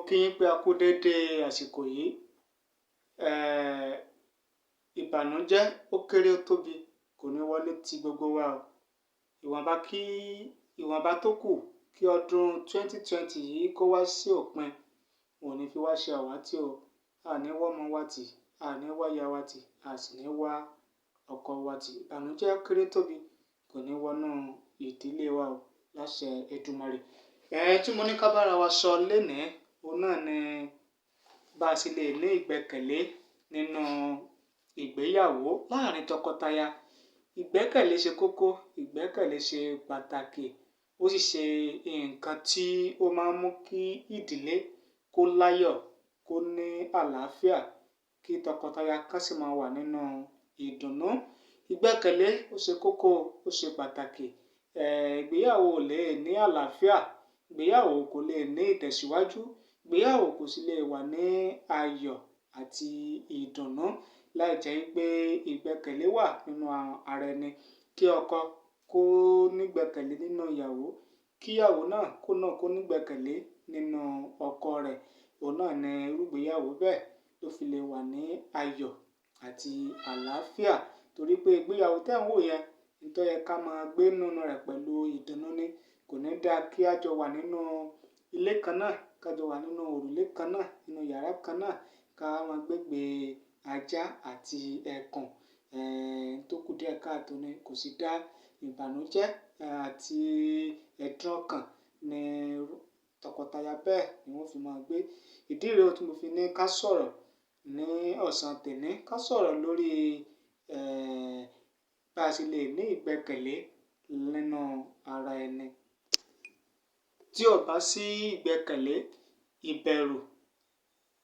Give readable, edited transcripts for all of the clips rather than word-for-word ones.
kí yín pé a kú dédé àsìkò yìí. Ìbànújẹ́ ó kéré ó tóbi kò ní wọlé ti gbogbo wa o. Ìwọ̀nba tó kù kí ọdún 2020 yìí kó wá sí òpin, wọn ò ní fi wá ṣe àwátì o. A ní wá ọmọ wa tì, a ní wá aya wa tì, a sì ní wá ọkọ wa tì. Ìbànújẹ́ ó kéré tóbi kò ní wọnú ìdílé wa o láṣẹ Èdùmàrè. Tí mo ní ká bára wa sọ lénìí, òun náà ni bá a sì lè ní ìgbẹ́kẹ̀lé nínú ìgbéyàwó láàrin tọkọtaya. Ìgbẹ́kẹ̀lé ṣe kókó, ìgbẹ́kẹ̀lé ṣe pàtàkì, ó sì ṣe nǹkan tí ó máa ń mú kí ìdílé kó láyọ̀, kó ní àlàáfíà, kí tọkọtaya ká sì máa wà nínú ìdùnnú. Ìgbẹ́kẹ̀lé ó ṣe kókó, ó ṣe pàtàkì. Ìgbéyàwó ò lè ní àlàáfíà, ìgbéyàwó kò lè ní ìtẹ̀síwájú, ìgbéyàwó kò sì lè wà ní ayọ̀ àti ìdùnnú láì jẹ́ pé ìgbẹ́kẹ̀lé wà nínú ara ẹni. Kí ọkọ kó nígbẹ́kẹ̀lé nínú ìyàwó, kí ìyàwó náà kó nígbẹ́kẹ̀lé nínú ọkọ rẹ̀. Òun náà ni irú ìgbéyàwó bẹ́ẹ̀ ló fi lè wà ní ayọ̀ àti àlàáfíà. Torí pé ìgbéyàwó tẹ́ ń wò yẹn, ohun tó yẹ ká máa gbé nínú rẹ̀ pẹ̀lú ìdùnnú ni. Kò ní dáa kí a jọ wà nínú ilé kan náà, ká jọ wà nínú òrùlé kan náà, nínú yàrá kan náà, ká máa gbégbé ajá àti ẹkùn. Tó kù díẹ̀ káàtó ni, kò sì dá. Ìbànújẹ́ àti ẹ̀dùn ọkàn ni tọkọtaya bẹ́ẹ̀ ni wọ́n fi máa gbé. Ìdí rèé tí mo fi ní ká sọ̀rọ̀ ní ọ̀sán tèní, ká sọ̀rọ̀ lórí bá a sì lè ní ìgbẹ́kẹ̀lé nínú ara ẹni. Tí ò bá sí ìgbẹ́kẹ̀lé,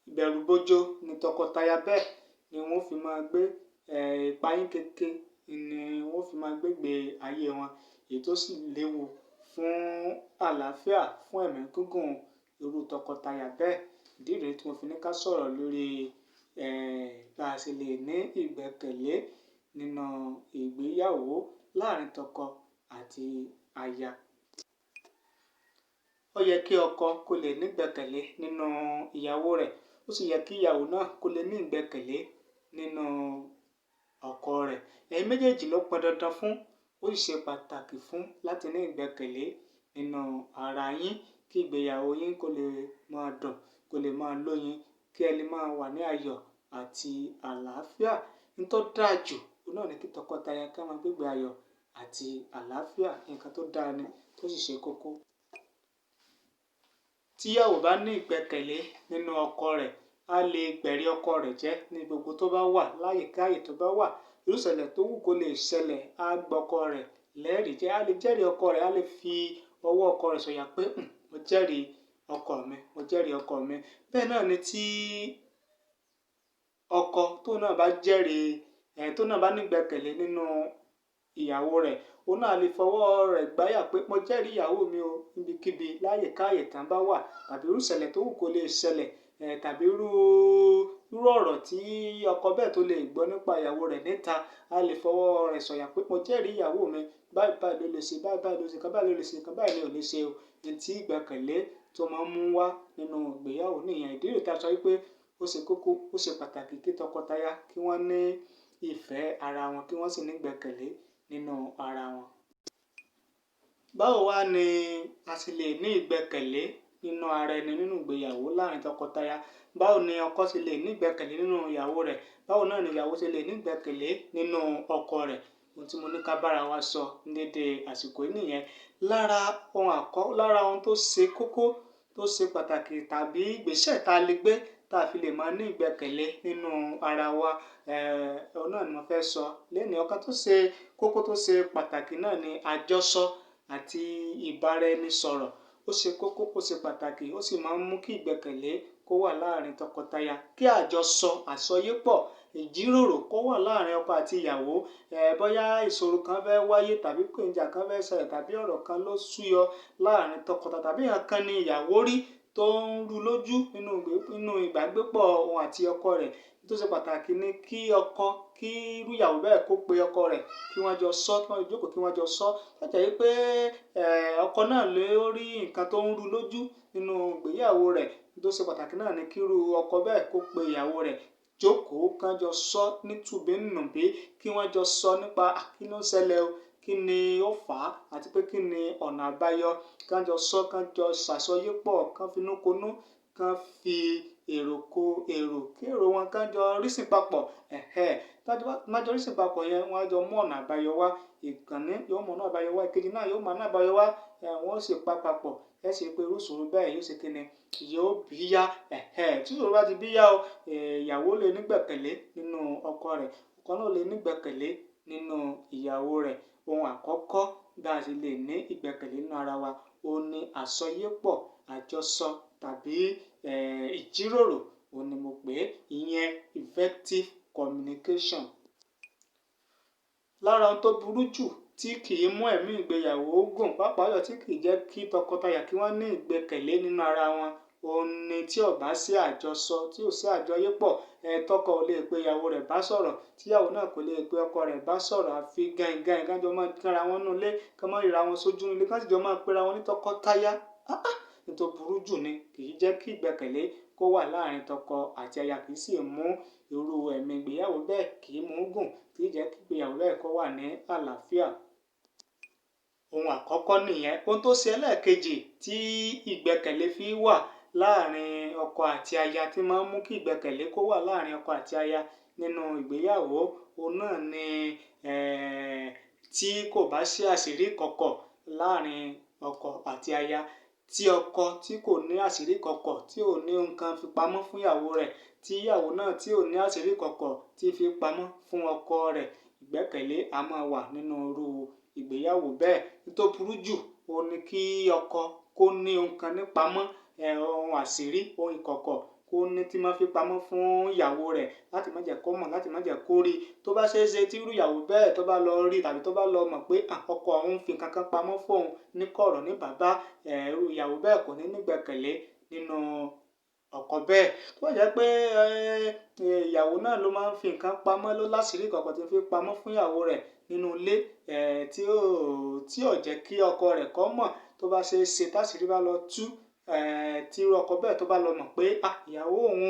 ìbẹ̀rùbojo ni tọkọtaya bẹ́ẹ̀ ni wọ́n fi máa gbé. Ìpayín keke ni wọ́n fi máa gbégbé ayé wọn, èyí tó sì léwu fún àlàáfíà, fún ẹ̀mí gígùn irú tọkọtaya bẹ́ẹ̀. Ìdí rèé tí mo fi ní ká sọ̀rọ̀ lórí bá a sì lè ní ìgbẹ́kẹ̀lé nínú ìgbéyàwó láàrin tọkọ àti aya. Ó yẹ kí ọkọ kó lè ní ìgbẹ́kẹ̀lé nínú ìyàwó rẹ̀, ó sì yẹ kí ìyàwó náà kó lè ní ìgbẹ́kẹ̀lé nínú ọkọ rẹ̀. Ẹ̀yin méjèèjì ló pọn dandan fún, ó sì ṣe pàtàkì fún láti ní ìgbẹ́kẹ̀lé nínú ara yín, kí ìgbéyàwó yín kó lè máa dùn, kó lè máa lóyin, kí ẹ lè máa wà ní ayọ̀ àti àlàáfíà. Ohun tó dáa jù, òun náà ni kí tọkọtaya ká máa gbégbé ayọ̀ àti àlàáfíà. Nǹkan tó dáa ni, tó sì ṣe kókó. Tí ìyàwó bá ní ìgbẹ́kẹ̀lé nínú ọkọ rẹ̀, a lè gbẹ̀rí ọkọ rẹ̀ jẹ́ ní gbogbo tó bá wà, láyìíkáyìí tó bá wà. Irú ìṣẹ̀lẹ̀ tó wù kó lè ṣẹlẹ̀, á gbọ́ ọkọ rẹ̀ lẹ́rìí jẹ́, á lè jẹ́rìí ọkọ rẹ̀, á lè fi ọwọ́ ọkọ rẹ̀ sọ̀yà pé mo jẹ́rìí ọkọ mi, mo jẹ́rìí ọkọ mi. Bẹ́ẹ̀ náà ni tí ọkọ tó náà bá jẹ́rìí, tó náà bá ní ìgbẹ́kẹ̀lé nínú ìyàwó rẹ̀, òun náà lè fọwọ́ rẹ̀ gbáyà pé mo jẹ́rìí ìyàwó mi o, níbikíbi láyìíkáyìí tán bá wà. Tàbí irú ìṣẹ̀lẹ̀ tó wù kó lè ṣẹlẹ̀, tàbí irú ọ̀rọ̀ tí ọkọ bẹ́ẹ̀ tó lè gbọ́ nípa ìyàwó rẹ̀ níta, á lè fọwọ́ rẹ̀ sọ̀yà pé mo jẹ́rìí ìyàwó mi, báyìí báyìí ló lè ṣe, báyìí báyìí ló ṣe, kan báyìí ló lè ṣe, kan báyìí ló lè ṣe o. Ní tí ìgbẹ́kẹ̀lé tó máa ń mú wá nínú ìgbéyàwó nìyẹn. Ìdí rèé tí a sọ wípé ó ṣe kókó, ó ṣe pàtàkì kí tọkọtaya kí wọ́n ní ìfẹ́ ara wọn, kí wọ́n sì ní ìgbẹ́kẹ̀lé nínú ara wọn. Báwo wá ni a sì lè ní ìgbẹ́kẹ̀lé nínú ara ẹni nínú ìgbéyàwó láàrin tọkọtaya? Báwo ni ọkọ sì lè ní ìgbẹ́kẹ̀lé nínú ìyàwó rẹ̀? Báwo náà ni ìyàwó sì lè ní ìgbẹ́kẹ̀lé nínú ọkọ rẹ̀? Ohun tí mo ní ká bára wa sọ ní dédé àsìkò yìí nìyẹn. Lára ohun tó ṣe kókó, tó ṣe pàtàkì, tàbí ìgbésẹ̀ tá a lè gbé tá a fi lè máa ní ìgbẹ́kẹ̀lé nínú ara wa, òun náà ni mo fẹ́ sọ lénìí. Ọ̀kan tó ṣe kókó, tó ṣe pàtàkì náà ni àjọsọ àti ìbáraẹnisọ̀rọ̀. Ó ṣe kókó, ó ṣe pàtàkì, ó sì máa ń mú kí ìgbẹ́kẹ̀lé kó wà láàrin tọkọtaya. Kí àjọsọ, àsọyépọ̀, ìjíròrò kó wà láàrin ọkọ àti ìyàwó. Bóyá ìṣòro kan fẹ́ wáyé, tàbí ìpèníjà kan fẹ́ ṣẹlẹ̀, tàbí ọ̀rọ̀ kan ló súyọ láàrin tọkọtaya, tàbí nǹkan ni ìyàwó rí tó ń rú lójú nínú ìbágbépọ̀ òun àti ọkọ rẹ̀. Tó ṣe pàtàkì ni kí irú ìyàwó bẹ́ẹ̀ kó pe ọkọ rẹ̀ kí wọ́n jọ sọ, kí wọ́n jókòó kí wọ́n jọ sọ. Ó jẹ́ wípé ọkọ náà lè rí nǹkan tó ń rú lójú nínú ìgbéyàwó rẹ̀. Tó ṣe pàtàkì náà ni kí irú ọkọ bẹ́ẹ̀ kó pe ìyàwó rẹ̀ jókòó kán jọ sọ nítùbínùbí, kí wọ́n jọ sọ nípa kí ló ń ṣẹlẹ̀ o, kí ni ó fà á àti pé kí ni ọ̀nà àbáyọ. Kán jọ sọ, kán jọ ṣàsọyépọ̀, kán finúkonú, kán fi èrò ko èrò, kí èrò wọn kán jọ rísìn papọ̀. Má jọ rísìn papọ̀ yẹn, wọ́n á jọ mú ọ̀nà àbáyọ wá. Ìkànnì yóò mú ọ̀nà àbáyọ wá, ìkejì náà yóò mú ọ̀nà àbáyọ wá. Wọ́n ó sì pa papọ̀. Ẹ sì pé irú ìṣòro bẹ́ẹ̀ yóò ṣe kí ni, yóò bíyá. Tí ìṣòro bá ti bíyá o, ìyàwó lè nígbẹ̀kẹ̀lé nínú ọkọ rẹ̀, ọkọ náà lè nígbẹ̀kẹ̀lé nínú ìyàwó rẹ̀. Ohun àkọ́kọ́ bá a ṣe lè ní ìgbẹ́kẹ̀lé nínú ara wa, òun ni àsọyépọ̀, àjọsọ tàbí ìjíròrò. Òun ni mo pè é, ìyẹn effective communication. Lára ohun tó burú jù tí kì í mú ẹ̀mí ìgbéyàwó gùn, pàápàá jùlọ tí kì í jẹ́ kí tọkọtaya kí wọ́n ní ìgbẹ́kẹ̀lé nínú ara wọn, òun ni tí ò bá sí àjọsọ, tí ò sí àjọyépọ̀. Tọkọ ò lè pe ìyàwó rẹ̀ bá sọ̀rọ̀, tíyàwó náà kò lè pe ọkọ rẹ̀ bá sọ̀rọ̀, àfi gàìngàìn kán jọ máa kánra wọn nínú ilé, kán má ríra wọn sójú nílé, kán sì jọ máa pera wọn ní tọkọtaya. Ohun tó burú jù ni, kì í jẹ́ kí ìgbẹ́kẹ̀lé kó wà láàrin tọkọ àti aya, kì í sì mú irú ẹ̀mí ìgbéyàwó bẹ́ẹ̀, kì í mú gùn, kì í jẹ́ kí ìgbéyàwó bẹ́ẹ̀ kó wà ní àlàáfíà. Ohun àkọ́kọ́ nìyẹn. Ohun tó ṣe ẹlẹ́ẹ̀kejì tí ìgbẹ́kẹ̀lé fi wà láàrin ọkọ àti aya, tí máa ń mú kí ìgbẹ́kẹ̀lé kó wà láàrin ọkọ àti aya nínú ìgbéyàwó, òun náà ni tí kò bá sí àṣírí ìkọ̀kọ̀ láàrin ọkọ àti aya. Tí ọkọ tí kò ní àṣírí ìkọ̀kọ̀, tí ò ní nǹkan fi pamọ́ fún ìyàwó rẹ̀, tí ìyàwó náà tí ò ní àṣírí ìkọ̀kọ̀ tí fi pamọ́ fún ọkọ rẹ̀, ìgbẹ́kẹ̀lé á máa wà nínú irú ìgbéyàwó bẹ́ẹ̀. Ohun tó burú jù, òun ni kí ọkọ kó ní nǹkan ní pamọ́, ohun àṣírí, ohun ìkọ̀kọ̀ kó ní tí máa fi pamọ́ fún ìyàwó rẹ̀ láti má jẹ́ kó mọ̀, láti má jẹ́ kó rí. Tó bá ṣeé ṣe tí irú ìyàwó bẹ́ẹ̀ tó bá lọ rí tàbí tó bá lọ mọ̀ pé ọkọ òun fi nǹkan kan pamọ́ fún òun ní kọ̀rọ̀ ní bàbá, irú ìyàwó bẹ́ẹ̀ kò ní nígbẹ́kẹ̀lé nínú ọkọ bẹ́ẹ̀. Tó bá jẹ́ pé ìyàwó náà ló máa ń fi nǹkan pamọ́, ló láṣìírí ìkọ̀kọ̀ tí ń fi pamọ́ fún ìyàwó rẹ̀ nínú ilé, tí ò jẹ́ kí ọkọ rẹ̀ kó mọ̀, tó bá ṣeé ṣe táṣìírí bá lọ tú, tí irú ọkọ bẹ́ẹ̀ tó bá lọ mọ̀ pé ìyàwó òun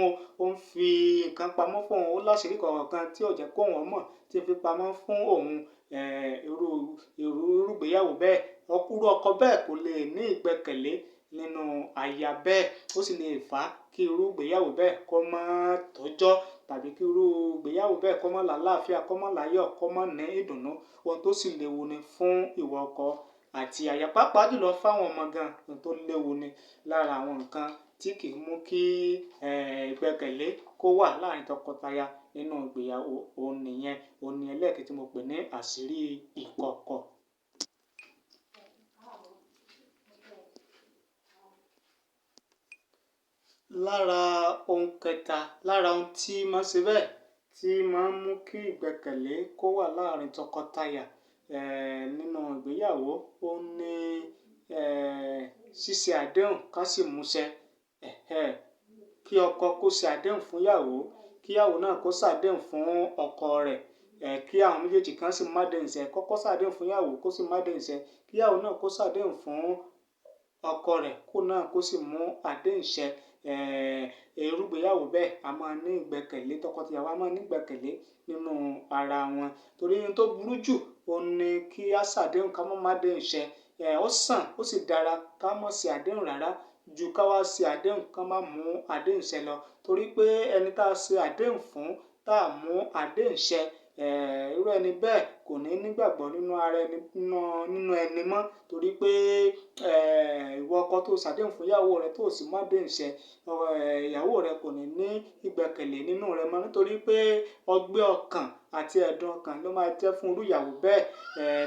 ó ń fi nǹkan pamọ́ fún òun, ó láṣìírí ìkọ̀kọ̀ kan tí ò jẹ́ kó òun mọ̀, tí ń fi pamọ́ fún òun, irú ìgbéyàwó bẹ́ẹ̀, irú ọkọ bẹ́ẹ̀ kò lè ní ìgbẹ́kẹ̀lé nínú aya bẹ́ẹ̀. Ó sì lè fà á kí irú ìgbéyàwó bẹ́ẹ̀ kó má tọ́jọ́, tàbí kí irú ìgbéyàwó bẹ́ẹ̀ kó má làlàáfíà, kó má láyọ̀, kó má ní ìdùnnú. Ohun tó sì léwu ni fún ìwọ ọkọ àti aya, pàápàá jùlọ fáwọn ọmọ gan. Ohun tó léwu ni lára àwọn nǹkan tí kì í mú kí ìgbẹ́kẹ̀lé kó wà láàrin tọkọtaya nínú ìgbéyàwó. Òun nìyẹn, òun ni ẹlẹ́ẹ̀kejì tí mo pè ní àṣírí ìkọ̀kọ̀. Lára ohun kẹta, lára ohun tí máa ń ṣe bẹ́ẹ̀, tí máa ń mú kí ìgbẹ́kẹ̀lé kó wà láàrin tọkọtaya nínú ìgbéyàwó, òun ni ṣíṣe àdéhùn ká sì múṣẹ. Kí ọkọ kó ṣe àdéhùn fún ìyàwó, kí ìyàwó náà kó ṣàdéhùn fún ọkọ rẹ̀, kí àwọn méjèèjì kan sì má déhùn ṣẹ. Kọ́kọ́ ṣàdéhùn fún ìyàwó kó sì má déhùn ṣẹ, kí ìyàwó náà kó ṣàdéhùn fún ọkọ rẹ̀ kó náà kó sì mú àdéhùn ṣẹ. Irú ìgbéyàwó bẹ́ẹ̀ a máa ní ìgbẹ́kẹ̀lé, tọkọtaya wa máa ní ìgbẹ́kẹ̀lé nínú ara wọn. Torí ohun tó burú jù, òun ni kí a ṣàdéhùn ká má má déhùn ṣẹ. Ó sàn, ó sì dára ká má ṣe àdéhùn rárá ju ká wá ṣe àdéhùn ká má mú àdéhùn ṣẹ lọ. Torí pé ẹni tá a ṣe àdéhùn fún tá a mú àdéhùn ṣẹ, irú ẹni bẹ́ẹ̀ kò ní nígbàgbọ́ nínú ara ẹni, nínú ẹni mọ́. Torí pé ìwọ ọkọ tó ṣàdéhùn fún ìyàwó rẹ tó sì má déhùn ṣẹ, ìyàwó rẹ kò ní ní ìgbẹ́kẹ̀lé nínú rẹ mọ́. Nítorí pé ọgbẹ́ ọkàn àti ẹ̀dùn ọkàn ló máa jẹ́ fún irú ìyàwó bẹ́ẹ̀.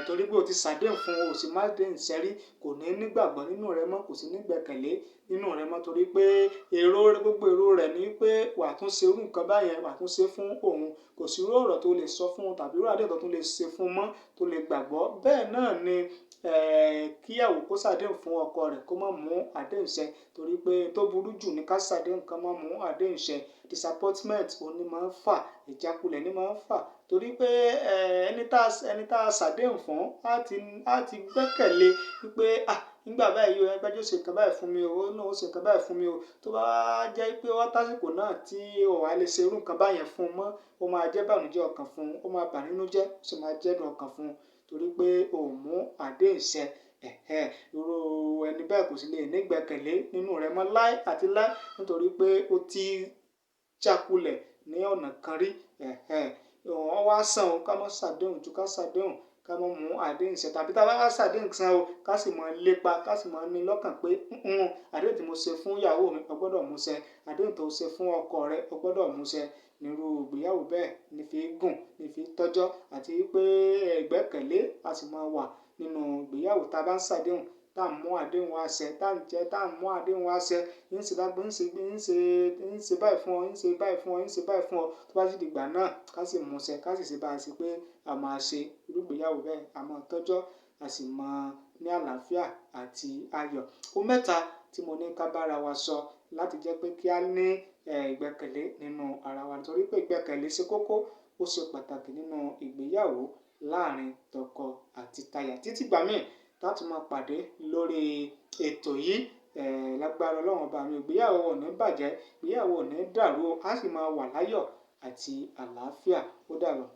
Torí pé o ti ṣàdéhùn fún, o sì má déhùn ṣẹ rí, kò ní nígbàgbọ́ nínú rẹ mọ́, kò sì ní ìgbẹ́kẹ̀lé nínú rẹ mọ́. Torí pé gbogbo èrò rẹ̀ ni pé wà tún ṣe irú nǹkan báyẹn, wà tún ṣe fún òun. Kò sí irú ọ̀rọ̀ tó lè sọ fún un tàbí irú àdéhùn tó lè ṣe fún un mọ́ tó lè gbàgbọ́. Bẹ́ẹ̀ náà ni kí ìyàwó kó ṣàdéhùn ṣàdéhùn fún ọkọ rẹ̀ kó má mú àdéhùn ṣẹ torí pé tó burú jù ní ká ṣàdéhùn kan má mú àdéhùn ṣẹ. Disappointment òun ni máa ń fà, ìjákulẹ̀ ni máa ń fà torí pé ẹni tá a ṣàdéhùn fún á ti gbẹ́kẹ̀lé wípé nígbà báyìí o ẹgbẹ́jọ́ ṣe nǹkan báyìí fún mi o ó náà ó ṣe nǹkan báyìí fún mi o tó bá jẹ́ pé wọ́n tásìkò náà tí ò wá lè ṣe irú nǹkan báyẹn fún un mọ́ ó máa jẹ́ bànújẹ́ ọkàn fún un ó máa bà nínú jẹ́ ó sì máa jẹ́dùn ọkàn fún un torí pé ò mú àdéhùn ṣẹ. Irú ẹni bẹ́ẹ̀ kò sì lè ní ìgbẹ́kẹ̀lé nínú rẹ mọ́ láé àti láé nítorí pé ó ti jákulẹ̀ ní ọ̀nà kan rí. Wọ́n wá sàn o ká má ṣàdéhùn ju ká ṣàdéhùn ká má mú àdéhùn ṣẹ tàbí tá a bá wá ṣàdéhùn san o ká sì máa lépa ká sì máa ní lọ́kàn pé àdéhùn tí mo ṣe fún ìyàwó mi o gbọ́dọ̀ mú ṣẹ àdéhùn tó ṣe fún ọkọ rẹ o gbọ́dọ̀ mú ṣẹ. Nírú ìgbéyàwó bẹ́ẹ̀ ní fi gùn ní fi tọ́jọ́ àti wípé ìgbẹ́kẹ̀lé a sì máa wà nínú ìgbéyàwó tá a bá ń ṣàdéhùn tá à ń mú àdéhùn wa ṣẹ tá à ń mú àdéhùn wa ṣẹ ń ṣe báyìí fún ọ ń ṣe báyìí fún ọ ń ṣe báyìí fún ọ tó bá sì dìgbà náà ká sì mú ṣẹ ká sì ṣe bá a ṣe pé a máa ṣe irú ìgbéyàwó bẹ́ẹ̀ a máa tọ́jọ́ a sì máa ní àlàáfíà àti ayọ̀. Ohun mẹ́ta tí mo ní ká bára wa sọ láti jẹ́ pé kí a ní ìgbẹ́kẹ̀lé nínú ara wa nítorí pé ìgbẹ́kẹ̀lé ṣe kókó ó ṣe pàtàkì nínú ìgbéyàwó láàrin tọkọ àti taya. Títí ìgbà míì láti máa pàdé lórí ètò yìí lágbára Ọlọ́run ọba mi ìgbéyàwó ò ní bàjẹ́ ìgbéyàwó ò ní dàrú a sì máa wà láyọ̀ àti àlàáfíà ó dàbọ̀.